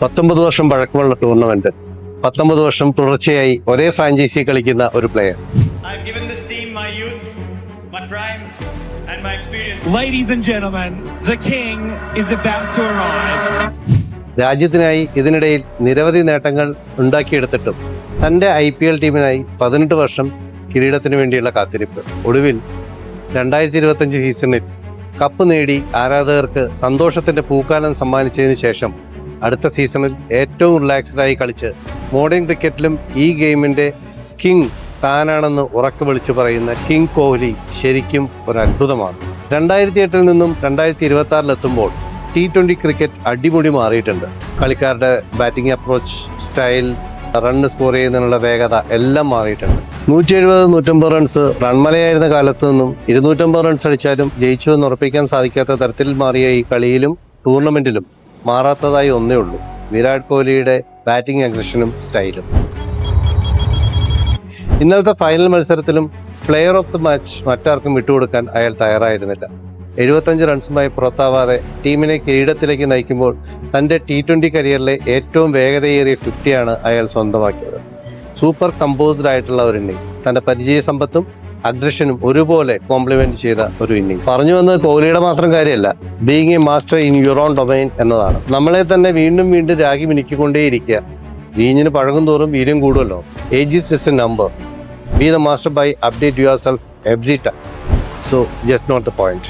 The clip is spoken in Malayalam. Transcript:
19 വർഷം പഴക്കമുള്ള ടൂർണമെന്റ്, 19 വർഷം തുടർച്ചയായി ഒരേ ഫ്രാഞ്ചൈസി കളിക്കുന്ന ഒരു player. Ladies and gentlemen, the king is about to arrive. രാജ്യത്തിനായി ഇതിനിടയിൽ നിരവധി നേട്ടങ്ങൾ ഉണ്ടാക്കിയെടുത്തിട്ടും തൻ്റെ IPL ടീമിനായി 18 വർഷം കിരീടത്തിന് വേണ്ടിയുള്ള കാത്തിരിപ്പ്. ഒടുവിൽ 2025 സീസണിൽ കപ്പ് നേടി ആരാധകർക്ക് സന്തോഷത്തിൻ്റെ പൂക്കാലം സമ്മാനിച്ചതിന് ശേഷം അടുത്ത സീസണിൽ ഏറ്റവും റിലാക്സ്ഡായി കളിച്ച് മോഡേൺ ക്രിക്കറ്റിലും ഈ ഗെയിമിൻ്റെ കിങ് താനാണെന്ന് ഉറക്കെ വിളിച്ചു പറയുന്ന കിങ് കോഹ്ലി ശരിക്കും ഒരു അത്ഭുതമാണ്. 2008 നിന്നും 2026 T20 ക്രിക്കറ്റ് അടിമുടി മാറിയിട്ടുണ്ട്. കളിക്കാരുടെ batting approach, style, run score ചെയ്യുന്നതിനുള്ള വേഗത എല്ലാം മാറിയിട്ടുണ്ട്. 170-150 റൺസ് റൺമലയായിരുന്ന കാലത്ത് നിന്നും 250 റൺസ് അടിച്ചാലും ജയിച്ചു എന്ന് ഉറപ്പിക്കാൻ സാധിക്കാത്ത തരത്തിൽ മാറിയ ഈ കളിയിലും ടൂർണമെന്റിലും മാറാത്തതായി ഒന്നേ ഉള്ളൂ: വിരാട് കോഹ്ലിയുടെ ബാറ്റിംഗ് അഗ്രഷനും സ്റ്റൈലും. ഇന്നലത്തെ ഫൈനൽ മത്സരത്തിലും പ്ലെയർ ഓഫ് ദി മാച്ച് മറ്റാർക്കും വിട്ടുകൊടുക്കാൻ അയാൾ തയ്യാറായിരുന്നില്ല. 75 റൺസുമായി പുറത്താവാതെ ടീമിനെ കിരീടത്തിലേക്ക് നയിക്കുമ്പോൾ തൻ്റെ T20 കരിയറിലെ ഏറ്റവും വേഗതയേറിയ 50 അയാൾ സ്വന്തമാക്കിയത്. സൂപ്പർ കമ്പോസ്ഡ് ആയിട്ടുള്ള ഒരു ഇന്നിങ്സ്, തൻ്റെ പരിചയ സമ്പത്തും അഗ്രഷനും ഒരുപോലെ കോംപ്ലിമെന്റ് ചെയ്ത ഒരു ഇന്നിങ്സ്. പറഞ്ഞു വന്നത് കോഹ്ലിയുടെ മാത്രം കാര്യമല്ല, being A master in your own domain എന്നതാണ്. നമ്മളെ തന്നെ വീണ്ടും വീണ്ടും രാഗി മിനുക്കിക്കൊണ്ടേയിരിക്കുക. വീഞ്ഞിന് പഴകും തോറും വീര്യം കൂടുമല്ലോ. Age is just a number. Be the master by update yourself every time. So just not the point.